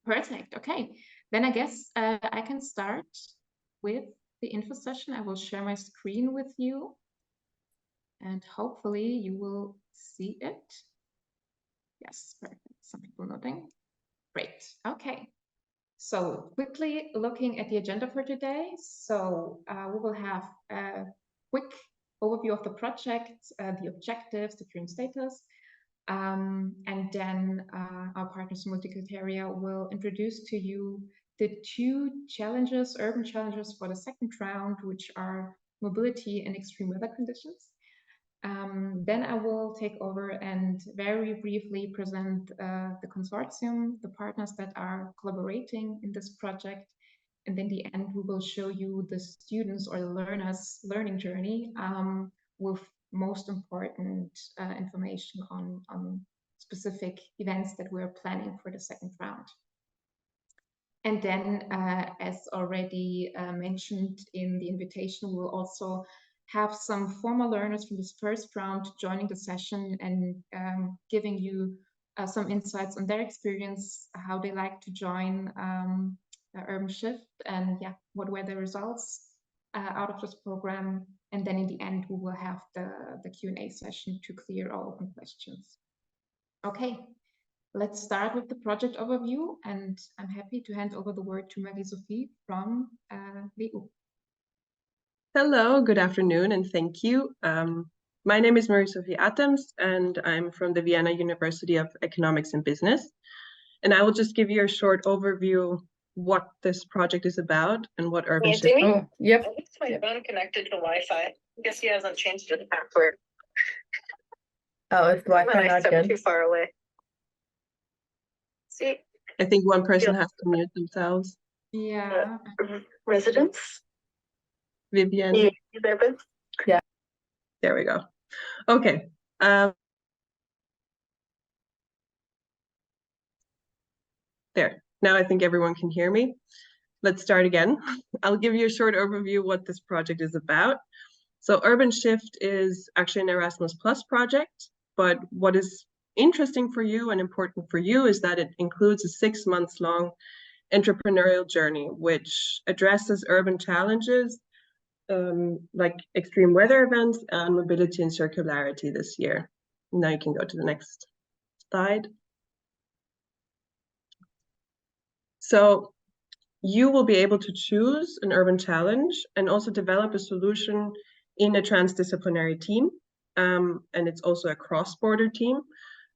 Perfect. Okay. Then I guess I can start with the info session. I will share my screen with you and hopefully you will see it. Yes, perfect. Some people noting. Great. Okay. So quickly looking at the agenda for today. So we will have a quick overview of the project, the objectives, the current status, and then our partners Multicriteria will introduce to you the two challenges, urban challenges for the second round, which are mobility and extreme weather conditions. Then I will take over and very briefly present the consortium, the partners that are collaborating in this project. And in the end, we will show you the students or the learners' learning journey with most important information on specific events that we're planning for the second round. And then, as already mentioned in the invitation, we'll also have some former learners from this first round joining the session and giving you some insights on their experience, how they like to join Urban Shift, and yeah, what were the results out of this program. And then in the end, we will have the Q&A session to clear all open questions. Okay, let's start with the project overview, and I'm happy to hand over the word to Marie-Sophie from WU. Hello, good afternoon, and thank you. My name is Marie-Sophie Adams, and I'm from the Vienna University of Economics and Business. And I will just give you a short overview what this project is about and what Urban Shift. Oh, yep. I think it's my phone connected to Wi-Fi. I guess he hasn't changed the password. Oh, it's Wi-Fi When I not step good. too far away. See, I think one person has to mute themselves. Yeah. residents. Vivian. You there, Ben? Yeah. There we go. Okay. There. Now I think everyone can hear me. Let's start again. I'll give you a short overview what this project is about. So Urban Shift is actually an Erasmus Plus project, but what is interesting for you and important for you is that it includes a 6 months long entrepreneurial journey, which addresses urban challenges like extreme weather events and mobility and circularity this year. Now you can go to the next slide. So you will be able to choose an urban challenge and also develop a solution in a transdisciplinary team. And it's also a cross-border team.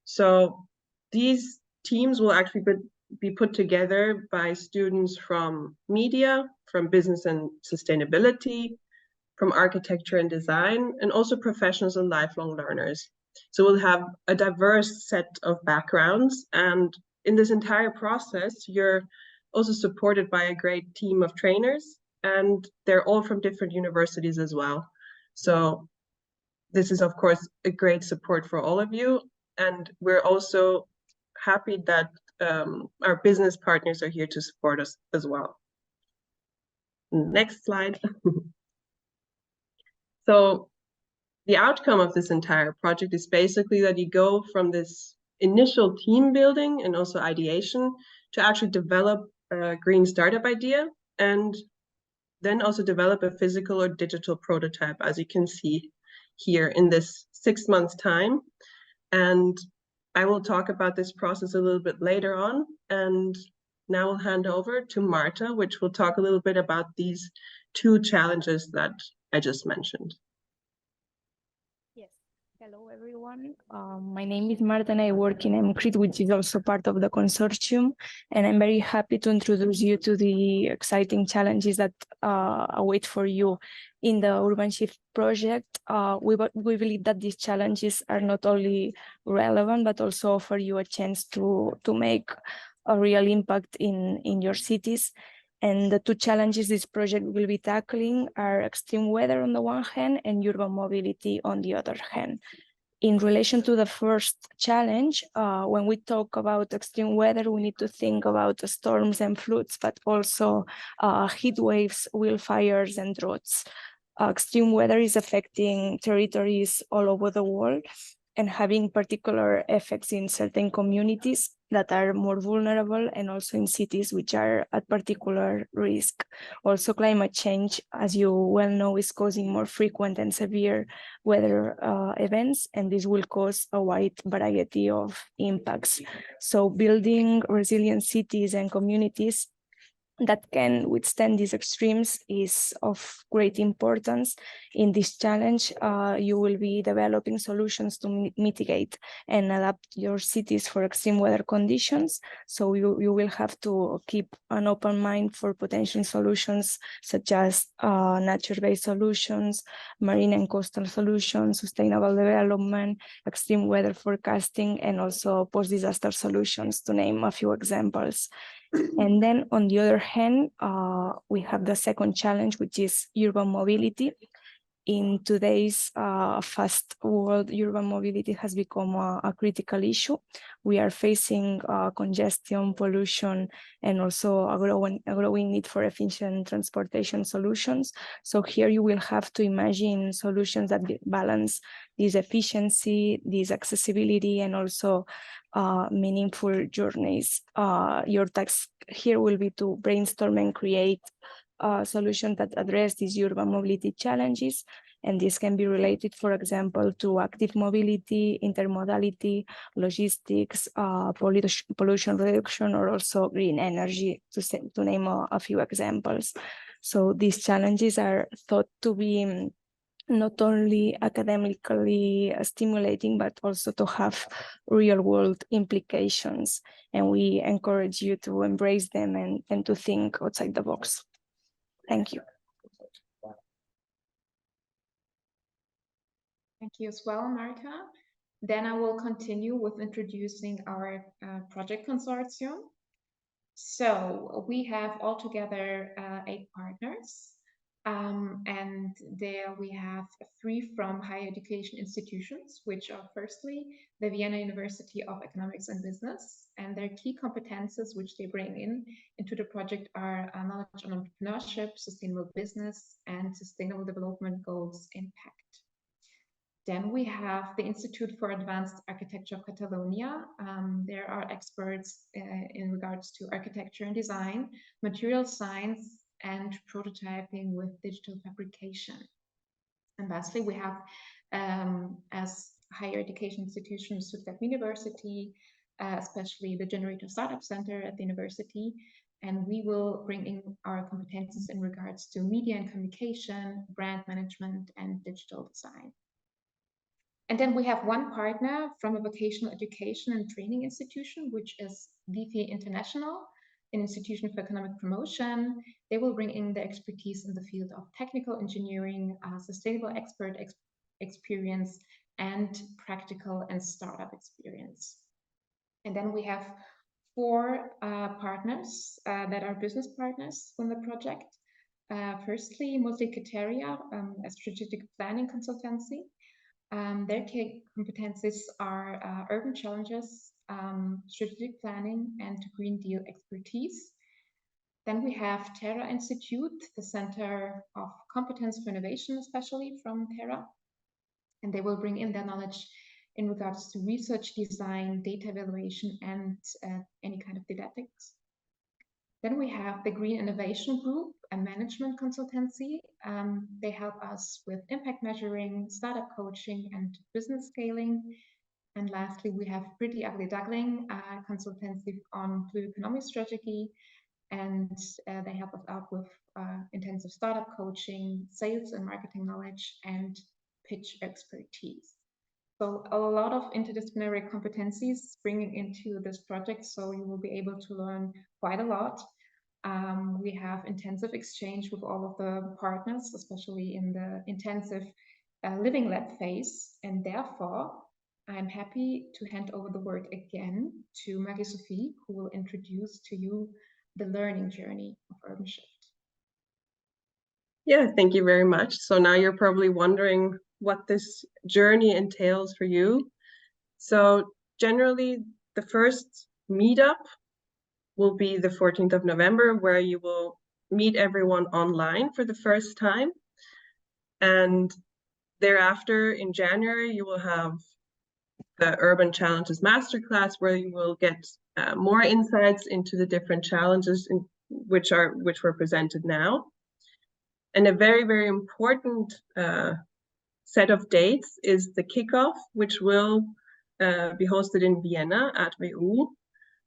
So these teams will actually be put together by students from media, from business and sustainability, from architecture and design, and also professionals and lifelong learners. So we'll have a diverse set of backgrounds, and in this entire process, you're also supported by a great team of trainers, and they're all from different universities as well. So this is, of course, a great support for all of you, and we're also happy that our business partners are here to support us as well. Next slide. So the outcome of this entire project is basically that you go from this initial team building and also ideation to actually develop a green startup idea and then also develop a physical or digital prototype, as you can see here in this 6 months time. And I will talk about this process a little bit later on. And now I'll hand over to Marta, which will talk a little bit about these two challenges that I just mentioned. Yes. Hello, everyone. My name is Marta and I work in EMCRIT, which is also part of the consortium. And I'm very happy to introduce you to the exciting challenges that await for you in the Urban Shift project. We believe that these challenges are not only relevant, but also offer you a chance to make a real impact in your cities. And the two challenges this project will be tackling are extreme weather on the one hand and urban mobility on the other hand. In relation to the first challenge, when we talk about extreme weather, we need to think about storms and floods, but also heat waves, wildfires, and droughts. Extreme weather is affecting territories all over the world. and having particular effects in certain communities that are more vulnerable, and also in cities which are at particular risk. Also, climate change, as you well know, is causing more frequent and severe weather events, and this will cause a wide variety of impacts. So building resilient cities and communities that can withstand these extremes is of great importance. In this challenge, you will be developing solutions to mitigate and adapt your cities for extreme weather conditions. So you will have to keep an open mind for potential solutions such as nature-based solutions, marine and coastal solutions, sustainable development, extreme weather forecasting, and also post-disaster solutions, to name a few examples. And then on the other hand, we have the second challenge, which is urban mobility. In today's fast world, urban mobility has become a critical issue. We are facing congestion, pollution, and also a growing need for efficient transportation solutions. So here you will have to imagine solutions that balance this efficiency, this accessibility, and also meaningful journeys. Your task here will be to brainstorm and create solutions that address these urban mobility challenges. And this can be related, for example, to active mobility, intermodality, logistics, pollution reduction, or also green energy, to name a few examples. So these challenges are thought to be not only academically stimulating, but also to have real world implications. And we encourage you to embrace them and to think outside the box. Thank you. Thank you as well, Marta. Then I will continue with introducing our project consortium. So we have altogether 8 partners, and there we have 3 from higher education institutions, which are firstly the Vienna University of Economics and Business, and their key competences which they bring into the project are knowledge on entrepreneurship, sustainable business, and sustainable development goals impact. Then we have the Institute for Advanced Architecture of Catalonia. There are experts in regards to architecture and design, material science, and prototyping with digital fabrication. And lastly, we have, as higher education institutions, Stuttgart University, especially the Generator Startup Center at the university. And we will bring in our competences in regards to media and communication, brand management, and digital design. And then we have one partner from a vocational education and training institution, which is VFE International, an institution for economic promotion. They will bring in their expertise in the field of technical engineering, sustainable expert experience, and practical and startup experience. And then we have 4 partners that are business partners from the project. Firstly, Multicriteria, a strategic planning consultancy. Their key competencies are urban challenges, strategic planning, and Green Deal expertise. Then we have Terra Institute, the Center of Competence for Innovation, especially from Terra. And they will bring in their knowledge in regards to research, design, data evaluation, and any kind of didactics. Then we have the Green Innovation Group, a management consultancy. They help us with impact measuring, startup coaching, and business scaling. And lastly, we have Pretty Ugly Duckling, a consultancy on blue economy strategy. And they help us out with intensive startup coaching, sales and marketing knowledge, and pitch expertise. So a lot of interdisciplinary competencies bringing into this project, so you will be able to learn quite a lot. We have intensive exchange with all of the partners, especially in the intensive living lab phase, and therefore I'm happy to hand over the word again to Marie-Sophie, who will introduce to you the learning journey of UrbanShift. Yeah, thank you very much. So now you're probably wondering what this journey entails for you. So generally, the first meetup will be the 14th of November, where you will meet everyone online for the first time. And thereafter, in January, you will have the Urban Challenges Masterclass, where you will get more insights into the different challenges which were presented now. And a very, very important set of dates is the kickoff, which will be hosted in Vienna at WU.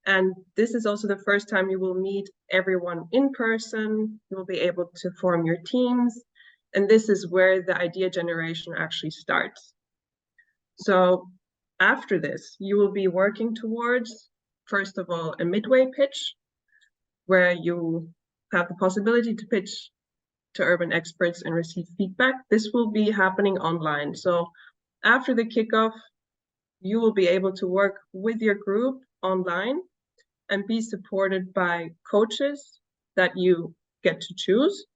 And this is also the first time you will meet everyone in person. You will be able to form your teams. And this is where the idea generation actually starts. So after this, you will be working towards, first of all, a midway pitch, where you have the possibility to pitch to urban experts and receive feedback. This will be happening online. So after the kickoff, you will be able to work with your group online and be supported by coaches that you get to choose,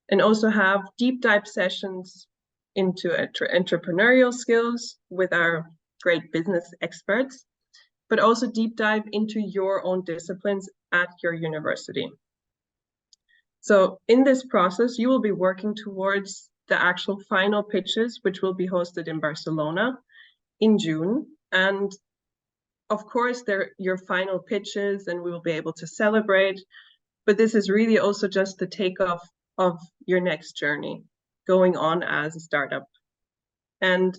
and also have deep dive sessions into entrepreneurial skills with our great business experts, but also deep dive into your own disciplines at your university. So in this process, you will be working towards the actual final pitches, which will be hosted in Barcelona in June. And of course, they're your final pitches and we will be able to celebrate. But this is really also just the takeoff of your next journey, going on as a startup. And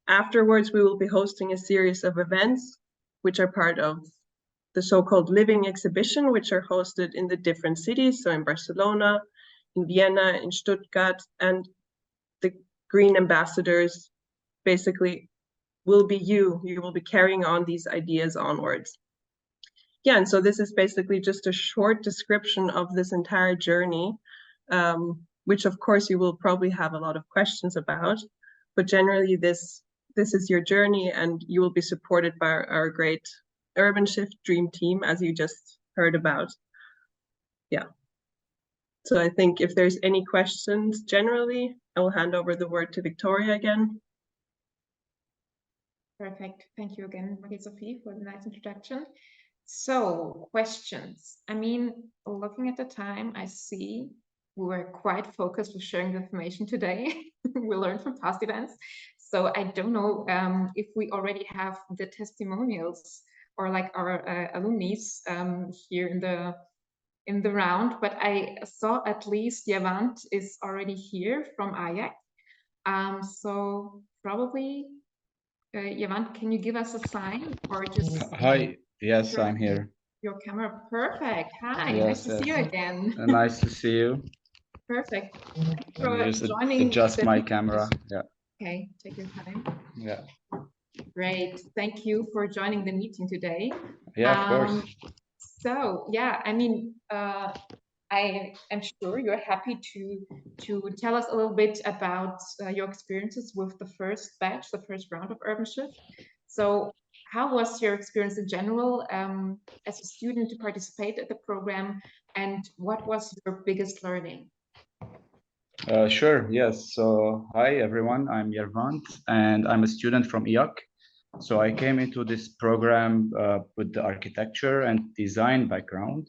afterwards, we will be hosting a series of events, which are part of the so-called living exhibition, which are hosted in the different cities. So in Barcelona, in Vienna, in Stuttgart, and the green ambassadors basically will be you. You will be carrying on these ideas onwards. Yeah, and so this is basically just a short description of this entire journey, which of course you will probably have a lot of questions about, but generally this is your journey and you will be supported by our great Urban Shift Dream Team, as you just heard about. Yeah. So I think if there's any questions generally, I will hand over the word to Victoria again. Perfect. Thank you again, Marie-Sophie, for the nice introduction. So, questions. I mean, looking at the time, I see we were quite focused with sharing the information today. We learned from past events. So I don't know if we already have the testimonials or like our alumni here in the round, but I saw at least Yavant is already here from AIEC. So probably, Yavant, can you give us a sign or just... Hi, yes, I'm here. Your camera, perfect. Hi, Yes, nice to see you yes. again. Nice to see you. Perfect. Let me just joining adjust the- my camera. Yeah, Okay, take your time. yeah, Great. Thank you for joining the meeting today. yeah, of course. So yeah, I mean, I am sure you're happy to tell us a little bit about your experiences with the first batch, the first round of Urban Shift. So how was your experience in general as a student to participate at the program, and what was your biggest learning? Sure, yes. So, hi everyone, I'm Yervant and I'm a student from IAC. So I came into this program with the architecture and design background.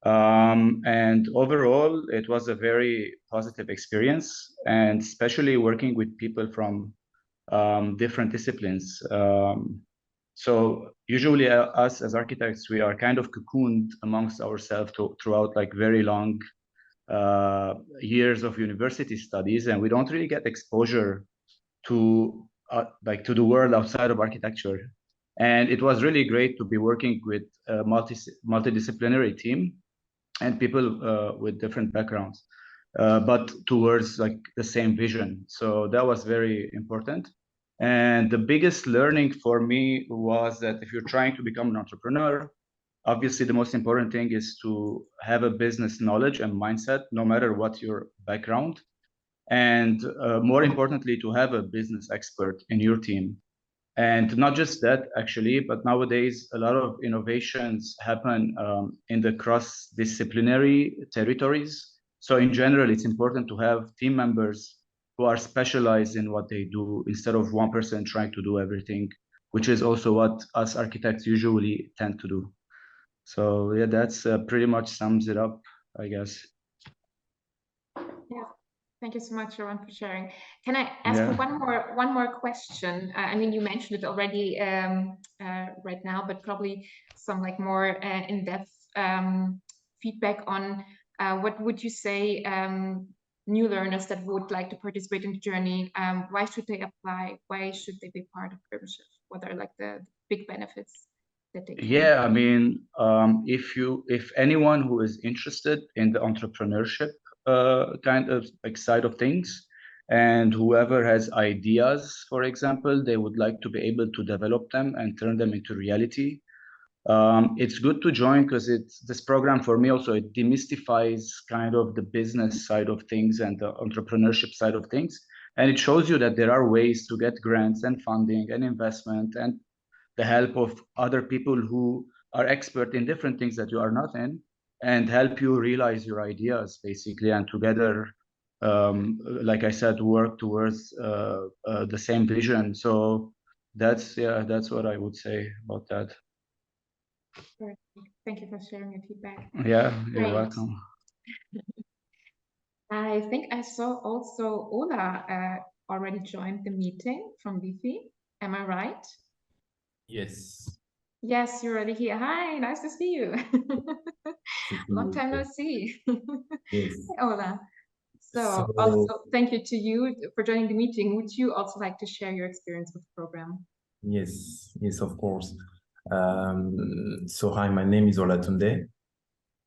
And overall, it was a very positive experience, and especially working with people from different disciplines. So usually us as architects, we are kind of cocooned amongst ourselves throughout like very long years of university studies, and we don't really get exposure to to the world outside of architecture. And it was really great to be working with a multidisciplinary team and people with different backgrounds, but towards like the same vision. So that was very important. And the biggest learning for me was that if you're trying to become an entrepreneur, obviously the most important thing is to have a business knowledge and mindset, no matter what your background. And more importantly, to have a business expert in your team. And not just that, actually, but nowadays, a lot of innovations happen in the cross-disciplinary territories. So in general, it's important to have team members who are specialized in what they do instead of one person trying to do everything, which is also what us architects usually tend to do. So yeah, that's pretty much sums it up, I guess. Yeah, Thank you so much, Sharon, for sharing. Can I ask you Yeah. one more question? I mean, you mentioned it already right now, but probably some like more in-depth feedback on what would you say new learners that would like to participate in the journey, why should they apply? Why should they be part of UrbanShift? What are like the big benefits that they can? Yeah, I mean, if anyone who is interested in the entrepreneurship kind of like side of things, and whoever has ideas, for example, they would like to be able to develop them and turn them into reality. It's good to join because this program for me also, it demystifies kind of the business side of things and the entrepreneurship side of things. And it shows you that there are ways to get grants and funding and investment and the help of other people who are expert in different things that you are not in, and help you realize your ideas basically, and together, like I said, work towards the same vision. So that's what I would say about that. Perfect. Thank you for sharing your feedback. Yeah, you're Great. welcome. I think I saw also Ola already joined the meeting from Wifi. Am I right? Yes. Yes, you're already here. Hi, nice to see you. Long time no see. Yes. Ola. So So, also thank you to you for joining the meeting. Would you also like to share your experience with the program? yes, of course. So hi, my name is Olatunde,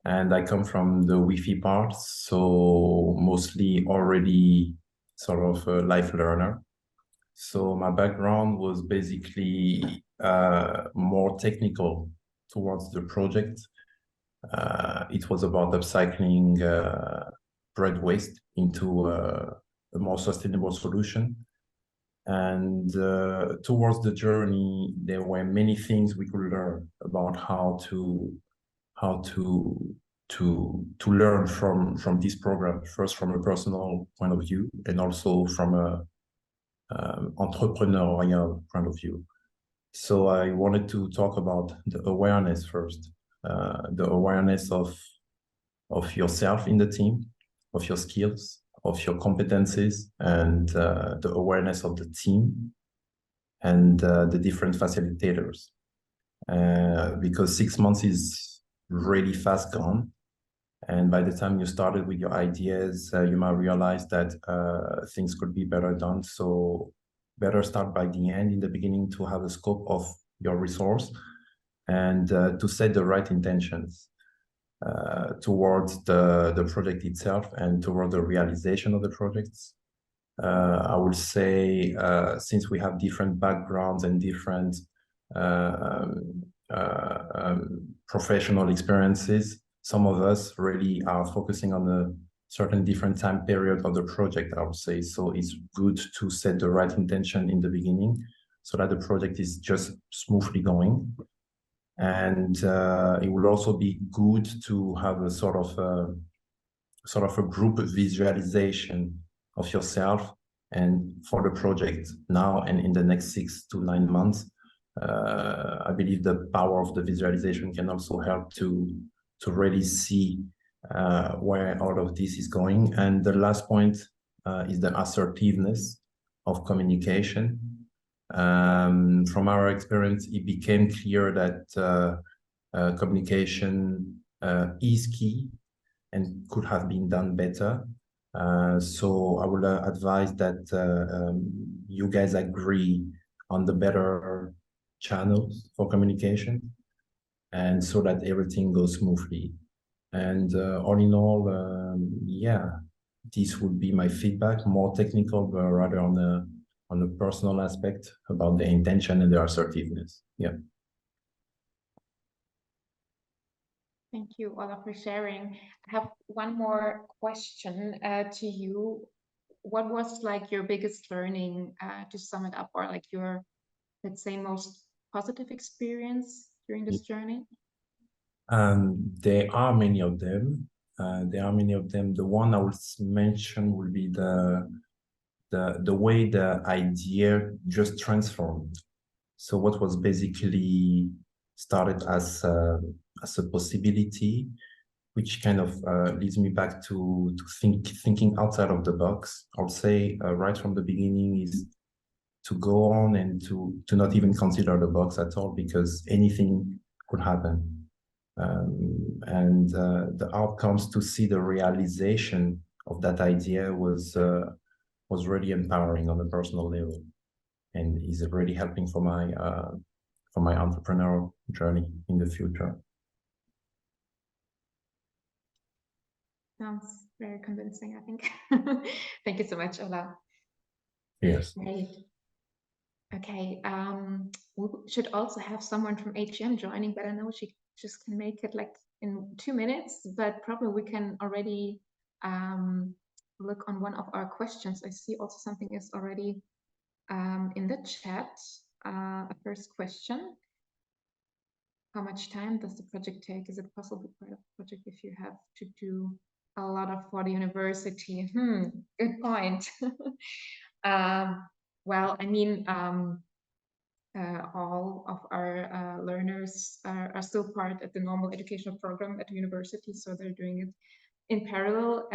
and I come from the Wi-Fi part, so mostly already sort of a life learner. So my background was basically more technical towards the project. It was about upcycling bread waste into a more sustainable solution. And towards the journey, there were many things we could learn about how to learn from this program. First, from a personal point of view, and also from a entrepreneurial point of view. So I wanted to talk about the awareness first, the awareness of yourself in the team, of your skills, of your competencies, and the awareness of the team and the different facilitators. Because 6 months is really fast gone. And by the time you started with your ideas, you might realize that things could be better done. So better start by the end, in the beginning, to have a scope of your resource and to set the right intentions towards the project itself and toward the realization of the projects. I would say, since we have different backgrounds and different professional experiences, some of us really are focusing on a certain different time period of the project, I would say. So it's good to set the right intention in the beginning so that the project is just smoothly going. And it will also be good to have a sort of a group visualization of yourself and for the project now and in the next 6 to 9 months. I believe the power of the visualization can also help to really see where all of this is going. And the last point is the assertiveness of communication. From our experience, it became clear that communication is key and could have been done better. So I would advise that you guys agree on the better channels for communication, and so that everything goes smoothly. And all in all, yeah, this would be my feedback, more technical, but rather on the personal aspect about the intention and the assertiveness. Yeah. Thank you, Ola, for sharing. I have one more question to you. What was like your biggest learning, to sum it up, or like your, let's say, most positive experience during this journey? There are many of them. The one I would mention would be the way the idea just transformed. So what was basically started as a possibility which kind of leads me back to thinking outside of the box. I'll say right from the beginning is to go on and to not even consider the box at all, because anything could happen. And the outcomes to see the realization of that idea was really empowering on a personal level, and is really helping for my entrepreneurial journey in the future. Sounds very convincing, I think. Thank you so much, Ola. Yes. Great. Okay, we should also have someone from HM joining, but I know she just can make it like in 2 minutes, but probably we can already look on one of our questions. I see also something is already in the chat. A first question. How much time does the project take? Is it possible part of the project if you have to do a lot of for the university? Good point. Well, I mean, all of our learners are still part of the normal educational program at the university, so they're doing it in parallel.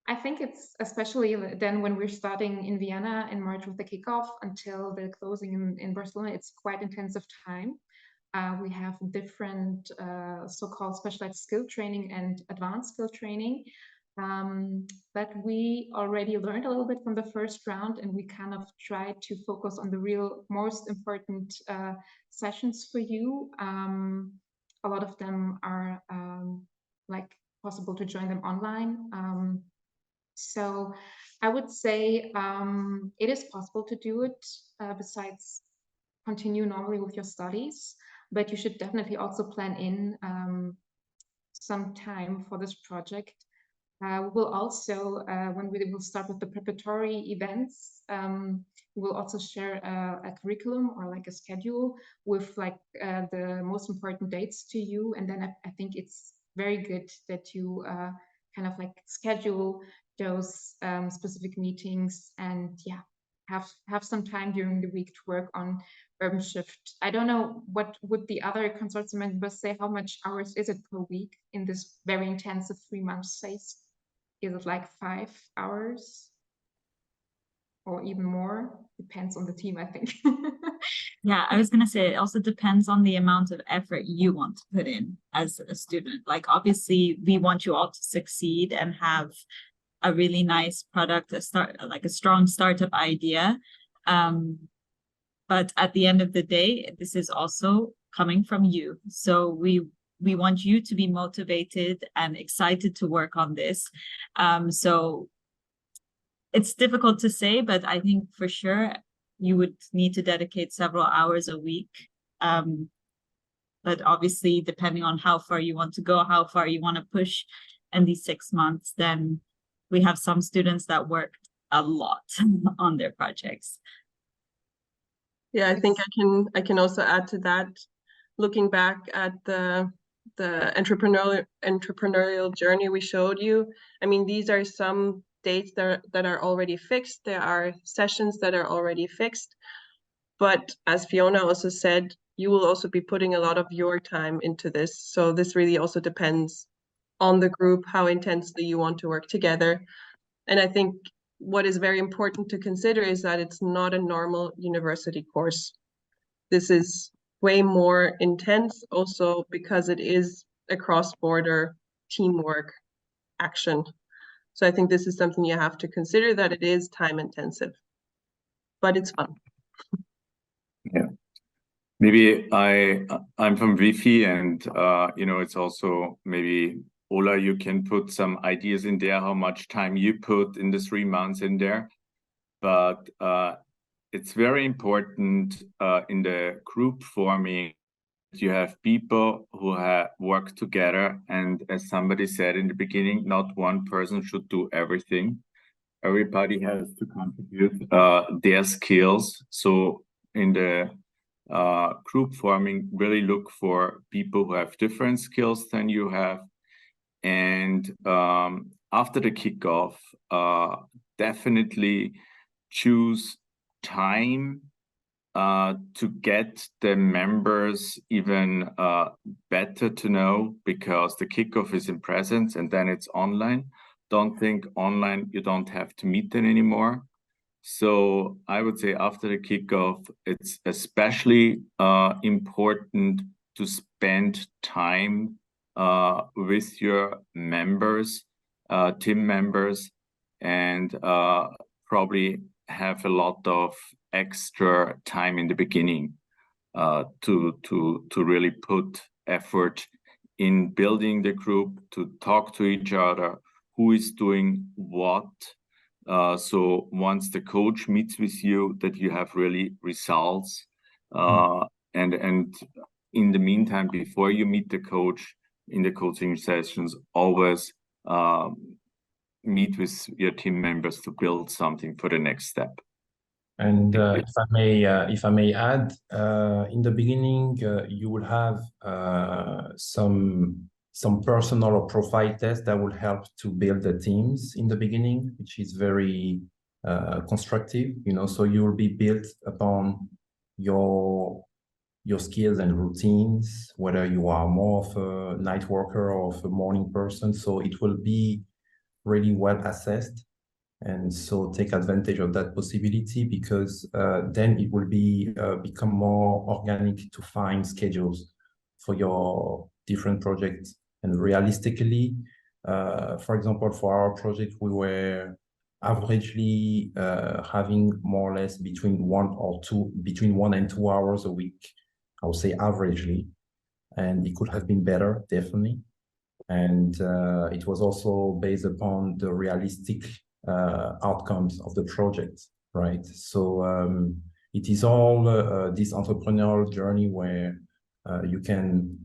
I think it's especially then when we're starting in Vienna in March with the kickoff until the closing in Barcelona, it's quite intensive time. We have different so-called specialized skill training and advanced skill training. But we already learned a little bit from the first round, and we kind of tried to focus on the real most important sessions for you. A lot of them are like possible to join them online. So I would say it is possible to do it besides continue normally with your studies, but you should definitely also plan in some time for this project. We will also, when we will start with the preparatory events, we will also share a curriculum or like a schedule with like the most important dates to you. And then I think it's very good that you kind of like schedule those specific meetings and yeah, have some time during the week to work on UrbanShift. I don't know what would the other consortium members say, how much hours is it per week in this very intensive 3-month phase? Is it like 5 hours or even more? Depends on the team, I think. Yeah, I was going to say it also depends on the amount of effort you want to put in as a student. Like, obviously, we want you all to succeed and have a really nice product, like a strong startup idea. But at the end of the day, this is also coming from you. So we want you to be motivated and excited to work on this. So it's difficult to say, but I think for sure you would need to dedicate several hours a week. But obviously, depending on how far you want to go, how far you want to push in these 6 months, then we have some students that work a lot on their projects. Yeah, I think I can also add to that. Looking back at the entrepreneurial journey we showed you, I mean, these are some dates that are already fixed. There are sessions that are already fixed. But as Fiona also said, you will also be putting a lot of your time into this. So this really also depends on the group, how intensely you want to work together. And I think what is very important to consider is that it's not a normal university course. This is way more intense also because it is a cross-border teamwork action. So I think this is something you have to consider, that it is time intensive, but it's fun. Yeah. Maybe I'm from Wi-Fi, and you know, it's also maybe Ola, you can put some ideas in there, how much time you put in the 3 months in there. But it's very important in the group forming, you have people who have worked together. And as somebody said in the beginning, not one person should do everything. Everybody has to contribute their skills. So in the group forming, really look for people who have different skills than you have. And after the kickoff, definitely choose time to get the members even better to know, because the kickoff is in presence and then it's online. Don't think online you don't have to meet them anymore. So I would say after the kickoff, it's especially important to spend time with your members, team members, and probably have a lot of extra time in the beginning to really put effort in building the group, to talk to each other, who is doing what. So once the coach meets with you, that you have really results. And in the meantime, before you meet the coach in the coaching sessions, always meet with your team members to build something for the next step. And if I may add, in the beginning, you will have some personal or profile tests that will help to build the teams in the beginning, which is very constructive. So you will be built upon your skills and routines, whether you are more of a night worker or of a morning person. So it will be really well assessed. And so take advantage of that possibility, because then it will become more organic to find schedules for your different projects. And realistically, for example, for our project, we were averagely having more or less between 1 and 2 hours a week, I would say averagely. And it could have been better, definitely. And it was also based upon the realistic outcomes of the project, right? So it is all this entrepreneurial journey where you can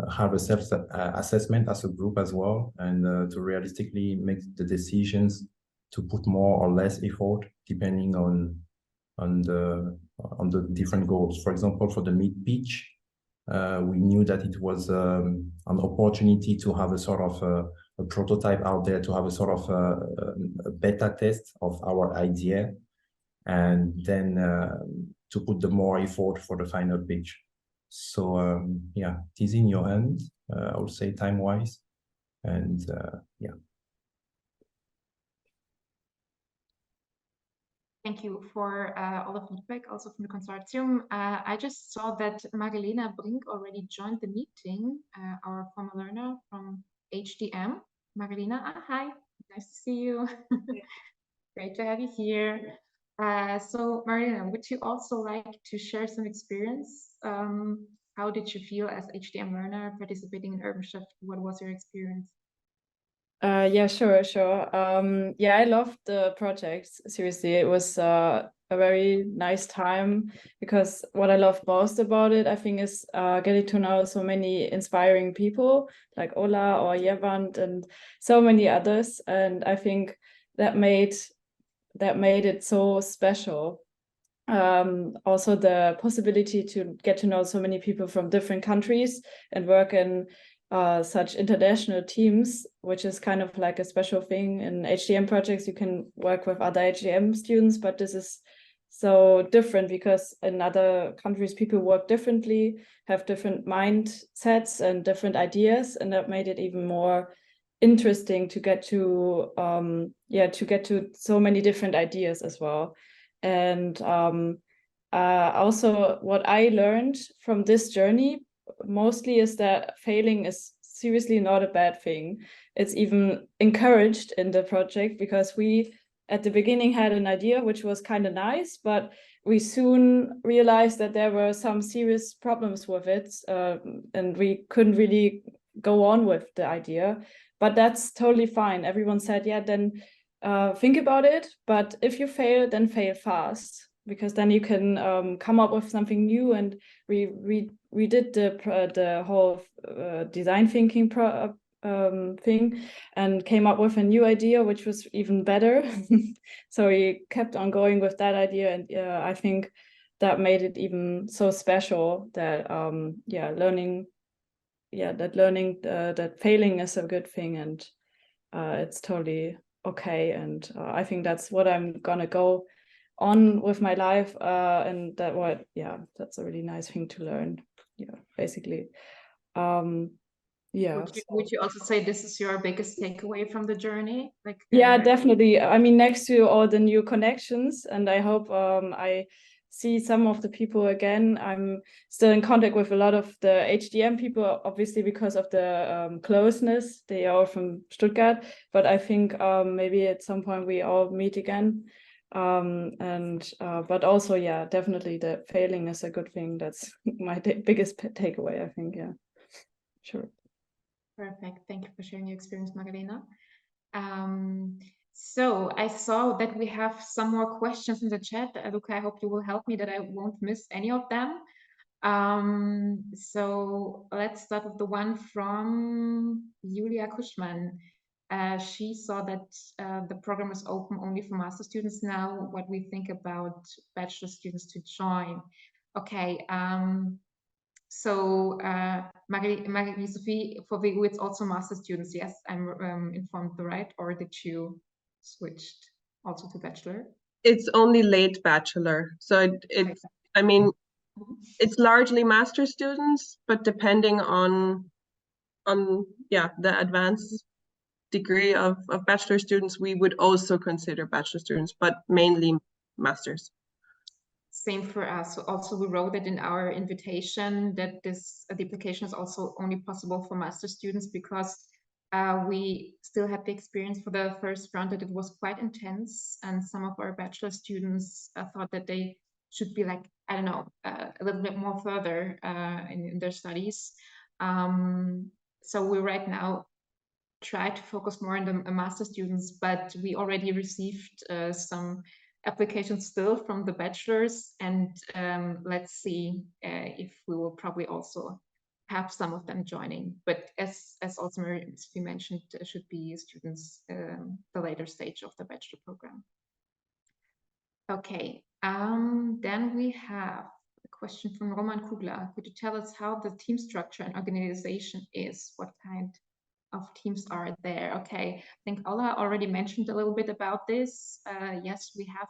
have a self-assessment as a group as well, and to realistically make the decisions to put more or less effort depending on the different goals. For example, for the mid-pitch, we knew that it was an opportunity to have a sort of a prototype out there, to have a sort of a beta test of our idea, and then to put the more effort for the final pitch. So yeah, it is in your hand, I would say, time-wise, and yeah. Thank you for all the feedback, also from the consortium. I just saw that Magdalena Brink already joined the meeting, our former learner from HDM. Magdalena, hi, nice to see you. Great to have you here. So Magdalena, would you also like to share some experience? How did you feel as HDM learner participating in UrbanShift? What was your experience? Yeah, sure. Yeah, I loved the project. Seriously, it was a very nice time, because what I love most about it, I think, is getting to know so many inspiring people like Ola or Jevant and so many others. And I think that made it so special. Also the possibility to get to know so many people from different countries and work in such international teams, which is kind of like a special thing. In HDM projects, you can work with other HDM students, but this is so different because in other countries, people work differently, have different mindsets and different ideas, and that made it even more interesting to get to so many different ideas as well. And also what I learned from this journey mostly is that failing is seriously not a bad thing. It's even encouraged in the project, because we at the beginning had an idea which was kind of nice, but we soon realized that there were some serious problems with it, and we couldn't really go on with the idea. But that's totally fine. Everyone said, yeah, then think about it, but if you fail, then fail fast, because then you can come up with something new. And we did the whole design thinking thing and came up with a new idea, which was even better. So we kept on going with that idea, and I think that made it even so special that that failing is a good thing, and it's totally okay. And I think that's what I'm gonna go on with my life, and that's a really nice thing to learn. Yeah, basically. Yeah. Would you also say this is your biggest takeaway from the journey? Like, yeah, definitely. I mean, next to all the new connections, and I hope I see some of the people again. I'm still in contact with a lot of the HDM people, obviously because of the closeness. They are all from Stuttgart, but I think maybe at some point we all meet again. But also, yeah, definitely the failing is a good thing. That's my biggest takeaway, I think. Yeah, sure. Perfect. Thank you for sharing your experience, Magdalena. So I saw that we have some more questions in the chat. Luca, I hope you will help me that I won't miss any of them. So let's start with the one from Julia Kuschmann. She saw that the program is open only for master students now. What we think about bachelor students to join. Okay. So Marie-Sophie, for VU, it's also master students. Yes, I'm informed, right? Or did you switched also to bachelor? It's only late bachelor. So I mean, it's largely master students, but depending on the advanced degree of bachelor students, we would also consider bachelor students, but mainly masters. Same for us. So also we wrote it in our invitation that the application is also only possible for master students because we still had the experience for the first round that it was quite intense, and some of our bachelor students thought that they should be like, I don't know, a little bit more further in their studies. So we right now try to focus more on the master students, but we already received some applications still from the bachelors, and let's see if we will probably also have some of them joining. But as also we mentioned, should be students the later stage of the bachelor program. Okay, then we have a question from Roman Kugler. Could you tell us how the team structure and organization is? What kind of teams are there? Okay, I think Ola already mentioned a little bit about this. Yes, we have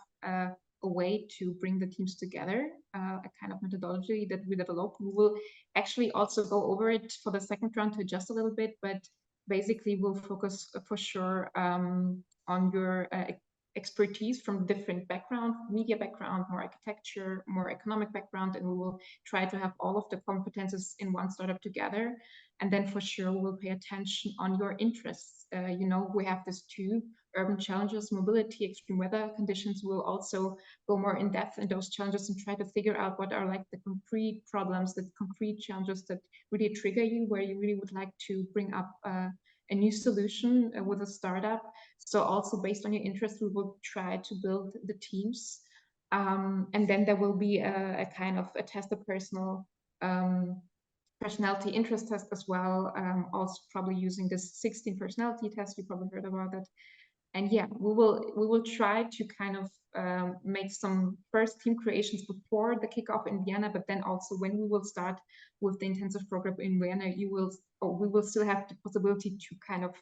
a way to bring the teams together, a kind of methodology that we developed. We will actually also go over it for the second round to adjust a little bit, but basically we'll focus for sure on your expertise from different background, media background, more architecture, more economic background, and we will try to have all of the competences in one startup together. And then for sure, we will pay attention on your interests. You know, we have these two urban challenges, mobility, extreme weather conditions. We'll also go more in depth in those challenges and try to figure out what are like the concrete problems, the concrete challenges that really trigger you, where you really would like to bring up a new solution with a startup. So also based on your interest, we will try to build the teams. And then there will be a kind of a test of personality interest test as well, also probably using this 16 personality test. You probably heard about that. And yeah, we will try to kind of make some first team creations before the kickoff in Vienna, but then also when we will start with the intensive program in Vienna, we will still have the possibility to kind of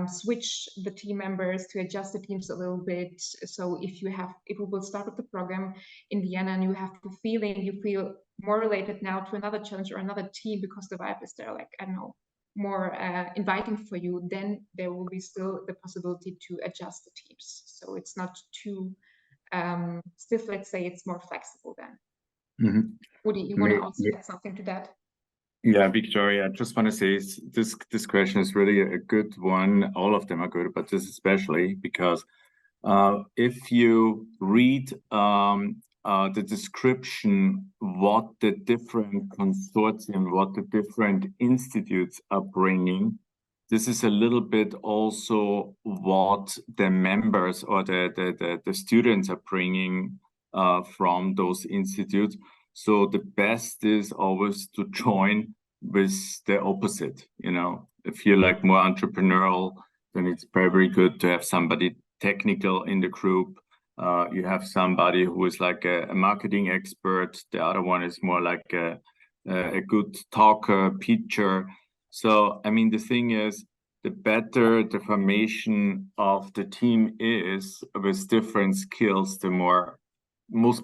switch the team members, to adjust the teams a little bit. So if we will start with the program in Vienna and you have the feeling you feel more related now to another challenge or another team because the vibe is there, like, I don't know, more inviting for you, then there will be still the possibility to adjust the teams. So it's not too stiff, let's say, it's more flexible then. Mm-hmm. Would you want to also add something to that? Yeah, Victoria, I just want to say this question is really a good one. All of them are good, but this especially because if you read the description, what the different consortium, what the different institutes are bringing, this is a little bit also what the members or the students are bringing from those institutes. So the best is always to join with the opposite. You know, if you're like more entrepreneurial, then it's very good to have somebody technical in the group. You have somebody who is like a marketing expert. The other one is more like a good talker, pitcher. So, I mean, the thing is, the better the formation of the team is with different skills, the most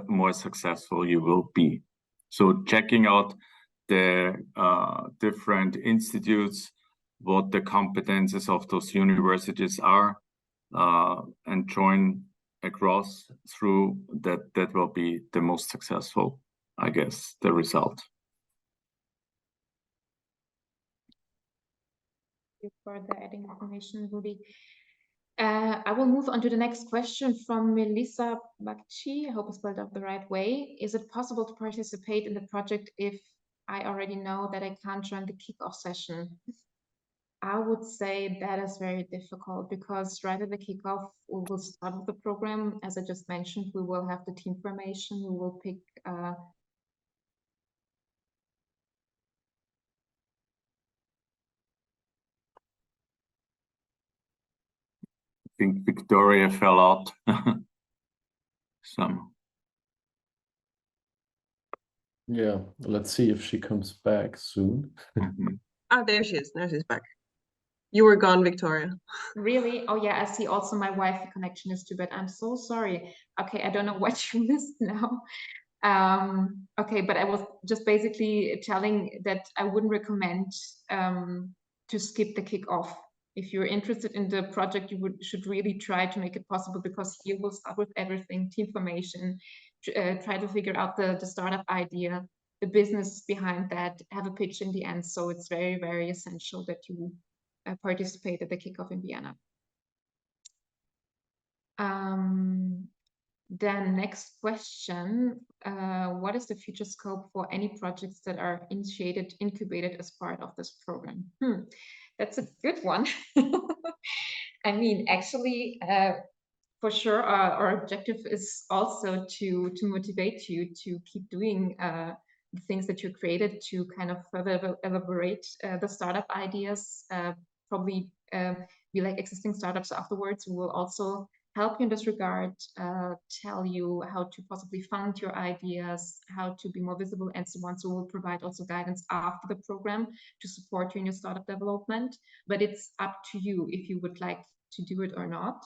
more successful you will be. So checking out the different institutes, what the competences of those universities are, and join across through that will be the most successful, I guess, the result. For the adding information, Rudy. I will move on to the next question from Melissa Bakchi. I hope I spelled out the right way. Is it possible to participate in the project if I already know that I can't join the kickoff session? I would say that is very difficult because right at the kickoff, we will start with the program. As I just mentioned, we will have the team formation. We will pick I think Victoria fell out. Yeah, let's see if she comes back soon. Oh, there she is. Now she's back. You were gone, Victoria. Really? Oh yeah, I see also my Wi-Fi connection is too bad. I'm so sorry. Okay, I don't know what you missed now. Okay, but I was just basically telling that I wouldn't recommend to skip the kickoff. If you're interested in the project, you should really try to make it possible because you will start with everything, team formation, try to figure out the startup idea, the business behind that, have a pitch in the end. So it's very, very essential that you participate at the kickoff in Vienna. Then next question, what is the future scope for any projects that are initiated, incubated as part of this program? That's a good one. I mean, actually, for sure, our objective is also to motivate you to keep doing the things that you created, to kind of further elaborate the startup ideas, probably be like existing startups afterwards. We will also help you in this regard, tell you how to possibly fund your ideas, how to be more visible, and so on. So we'll provide also guidance after the program to support you in your startup development. But it's up to you if you would like to do it or not.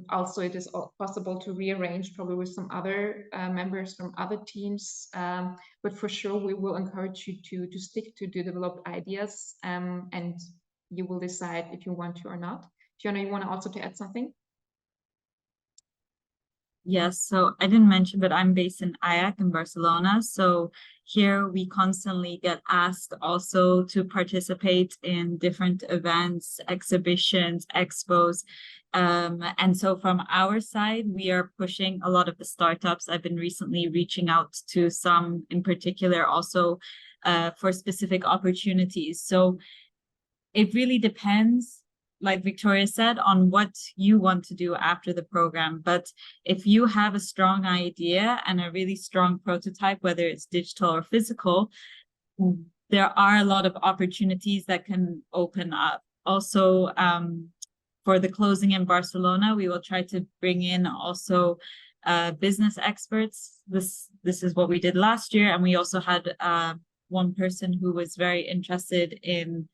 Also, it is possible to rearrange probably with some other members from other teams, but for sure we will encourage you to stick to the developed ideas, and you will decide if you want to or not. Fiona, you want to also to add something? Yes, so I didn't mention, but I'm based in IAC in Barcelona. So here we constantly get asked also to participate in different events, exhibitions, expos. And so from our side, we are pushing a lot of the startups. I've been recently reaching out to some in particular also for specific opportunities. So it really depends, like Victoria said, on what you want to do after the program. But if you have a strong idea and a really strong prototype, whether it's digital or physical, there are a lot of opportunities that can open up. Also, for the closing in Barcelona, we will try to bring in also business experts. This is what we did last year. And we also had one person who was very interested in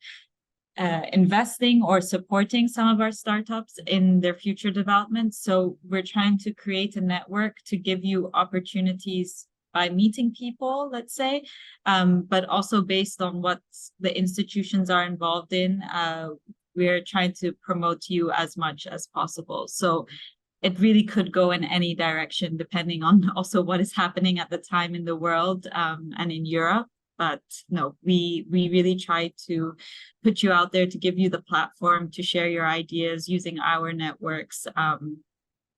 investing or supporting some of our startups in their future development. So we're trying to create a network to give you opportunities by meeting people, let's say, but also based on what the institutions are involved in. We're trying to promote you as much as possible. So it really could go in any direction, depending on also what is happening at the time in the world and in Europe. But no, we really try to put you out there to give you the platform to share your ideas using our networks.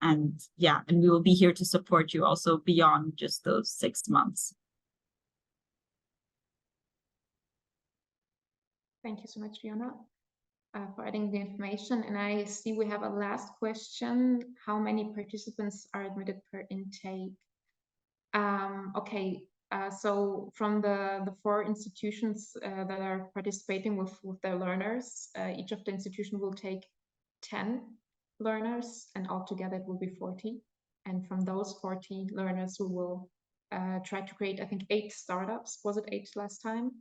And yeah, and we will be here to support you also beyond just those 6 months. Thank you so much, Fiona, for adding the information. And I see we have a last question. How many participants are admitted per intake? Okay. So from the 4 institutions that are participating with their learners, each of the institution will take 10 learners, and altogether it will be 40. And from those 40 learners, we will try to create, I think, 8 startups. Was it 8 last time?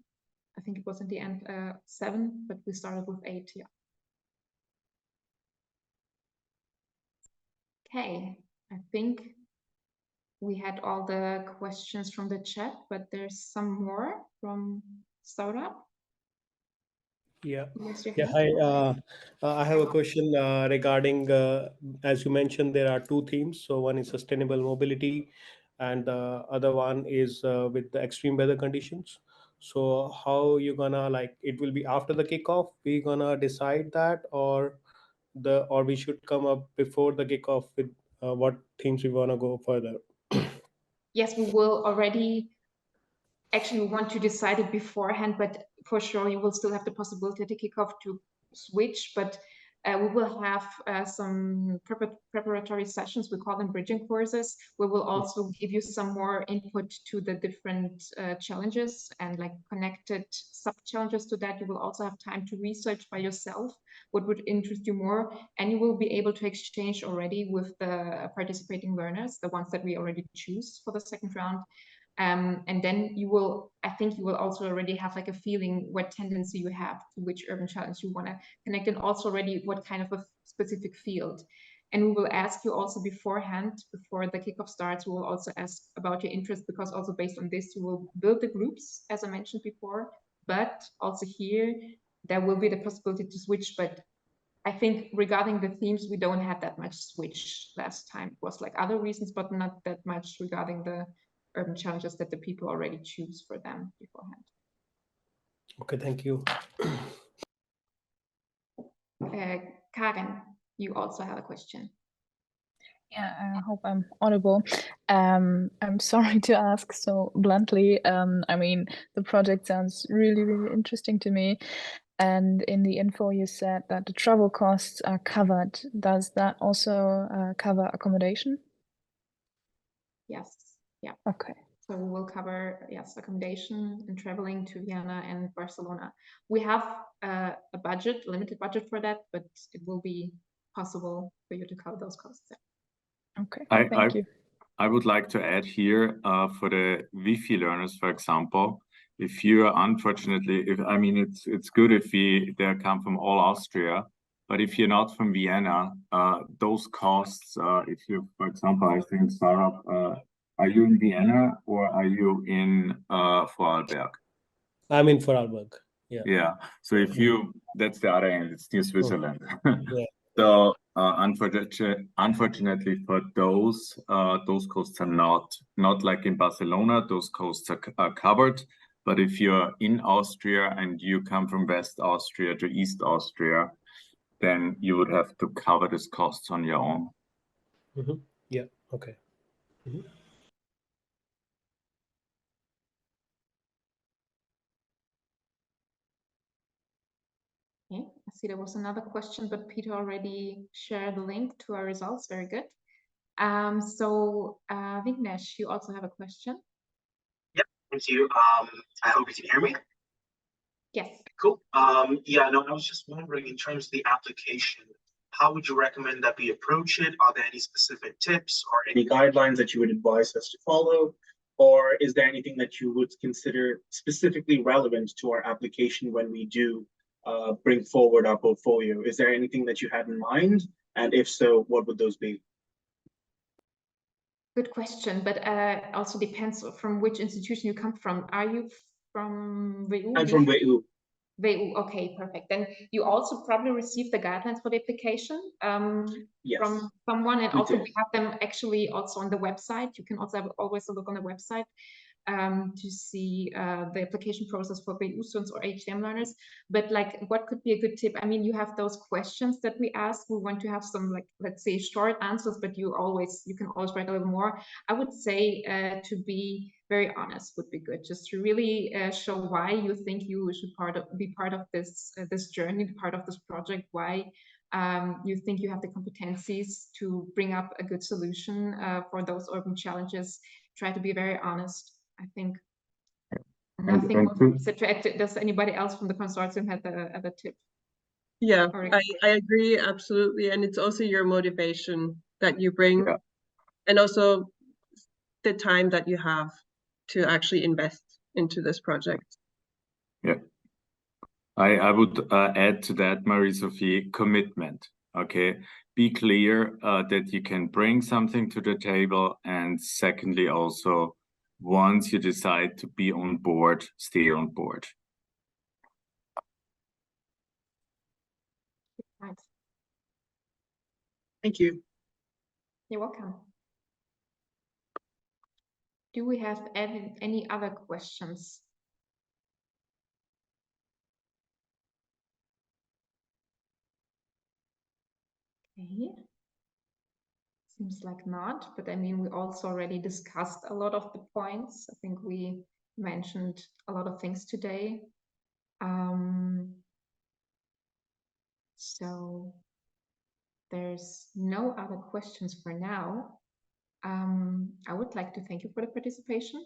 I think it was in the end 7, but we started with 8. Yeah. Okay, I think we had all the questions from the chat, but there's some more from Saurabh. Yeah. Raise your Yeah. hand. Hi. I have a question regarding, as you mentioned, there are 2 themes. So one is sustainable mobility, and the other one is with the extreme weather conditions. So how you gonna, like, it will be after the kickoff, we gonna decide that, or we should come up before the kickoff with what themes we wanna go further. Yes, we will already. Actually, we want to decide it beforehand, but for sure you will still have the possibility to kick off to switch, but we will have some preparatory sessions, we call them bridging courses. We will also give you some more input to the different challenges and like connected sub-challenges to that. You will also have time to research by yourself what would interest you more, and you will be able to exchange already with the participating learners, the ones that we already choose for the second round. And then you will, I think you will also already have like a feeling what tendency you have to which urban challenge you want to connect, and also already what kind of a specific field. And we will ask you also beforehand, before the kickoff starts, we will also ask about your interest, because also based on this, you will build the groups, as I mentioned before, but also here, there will be the possibility to switch. But I think regarding the themes, we don't have that much switch last time. It was like other reasons, but not that much regarding the urban challenges that the people already choose for them beforehand. Okay, thank you. Karen, you also have a question. Yeah, I hope I'm audible. I'm sorry to ask so bluntly. I mean, the project sounds really, really interesting to me. And in the info, you said that the travel costs are covered. Does that also cover accommodation? Yes. Yeah. Okay. So we will cover, yes, accommodation and traveling to Vienna and Barcelona. We have a budget, limited budget for that, but it will be possible for you to cover those costs. Okay, thank you. I would like to add here for the Wi-Fi learners, for example, if you are unfortunately, I mean, it's good if they come from all Austria, but if you're not from Vienna, those costs, if you, for example, I think, Sarah, are you in Vienna or are you in Vorarlberg? I'm in Vorarlberg. Yeah. Yeah. So if you, that's the other end, it's near Switzerland. Yeah. So unfortunately for those costs are not like in Barcelona. Those costs are covered. But if you're in Austria and you come from West Austria to East Austria, then you would have to cover these costs on your own. Mm-hmm. Yeah. Okay. Mm-hmm. Okay, I see there was another question, but Peter already shared the link to our results. Very good. So Vignesh, you also have a question? Yep, thank you. I hope you can hear me. Yes. Cool. Yeah, no, I was just wondering, in terms of the application, how would you recommend that we approach it? Are there any specific tips or any guidelines that you would advise us to follow? Or is there anything that you would consider specifically relevant to our application when we do bring forward our portfolio? Is there anything that you had in mind? And if so, what would those be? Good question, but also depends from which institution you come from. Are you from WU? I'm from WU. WU, okay, perfect. Then you also probably received the guidelines for the application yes, from someone, and also we have them actually also on the website. You can also have always a look on the website to see the application process for WU students or HTM learners. But like, what could be a good tip? I mean, you have those questions that we ask. We want to have some, like, let's say short answers, but you can always write a little more. I would say to be very honest would be good, just to really show why you think you should be part of this journey, part of this project, why you think you have the competencies to bring up a good solution for those urban challenges. Try to be very honest. I think nothing more to add. Does anybody else from the consortium have a tip? Yeah, I agree, absolutely. And it's also your motivation that you bring, and also the time that you have to actually invest into this project. Yeah. I would add to that, Marie-Sophie, commitment. Okay. Be clear that you can bring something to the table. And secondly, also, once you decide to be on board, stay on board. Right. Thank you. You're welcome. Do we have any other questions? Okay. Seems like not, but I mean, we also already discussed a lot of the points. I think we mentioned a lot of things today. So there's no other questions for now. I would like to thank you for the participation.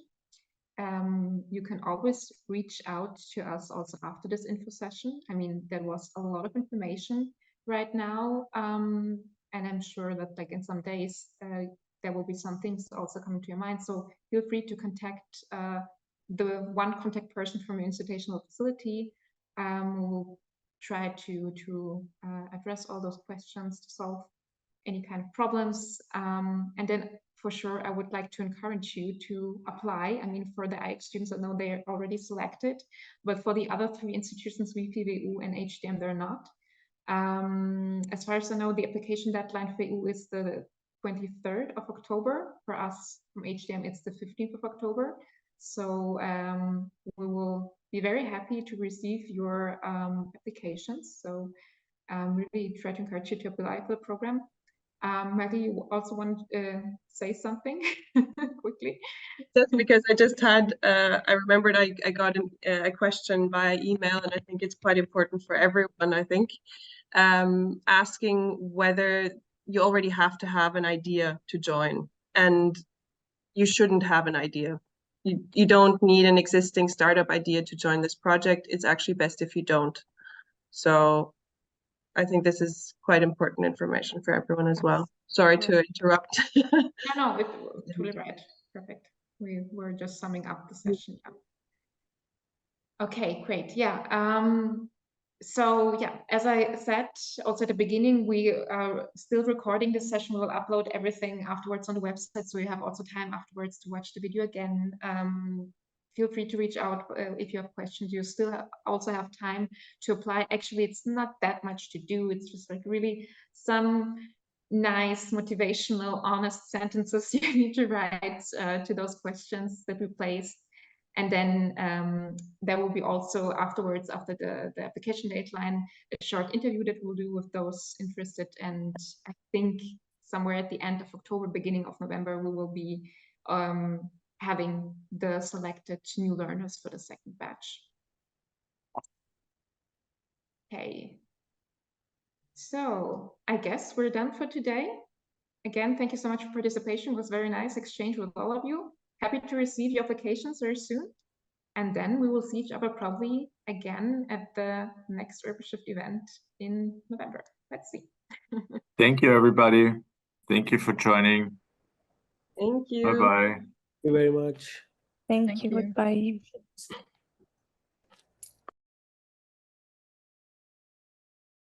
You can always reach out to us also after this info session. I mean, there was a lot of information right now, and I'm sure that like in some days there will be some things also coming to your mind. So feel free to contact the one contact person from your institutional facility. We'll try to address all those questions to solve any kind of problems. And then for sure, I would like to encourage you to apply. I mean, for the IX students, I know they're already selected, but for the other 3 institutions, WFI, and HDM, they're not. As far as I know, the application deadline for EU is the 23rd of October. For us from HDM, it's the 15th of October. So we will be very happy to receive your applications. So really try to encourage you to apply for the program. Maggie, you also want to say something quickly? Just because I just had, I remembered I got a question via email, and I think it's quite important for everyone, I think, asking whether you already have to have an idea to join, and you shouldn't have an idea. You don't need an existing startup idea to join this project. It's actually best if you don't. So I think this is quite important information for everyone as well. Sorry to interrupt. No, it's totally right. Perfect. We were just summing up the session. Okay, great. Yeah. So yeah, as I said also at the beginning, we are still recording this session. We'll upload everything afterwards on the website, so you have also time afterwards to watch the video again. Feel free to reach out if you have questions. You still also have time to apply. Actually, it's not that much to do. It's just like really some nice, motivational, honest sentences you need to write to those questions that we placed. And then there will be also afterwards, after the application deadline, a short interview that we'll do with those interested. And I think somewhere at the end of October, beginning of November, we will be having the selected new learners for the second batch. Okay. So I guess we're done for today. Again, thank you so much for participation. It was very nice exchange with all of you. Happy to receive your applications very soon. And then we will see each other probably again at the next UrbanShift event in November. Let's see. Thank you, everybody. Thank you for joining. Thank you. Bye-bye. Thank you very much. Thank you. Goodbye.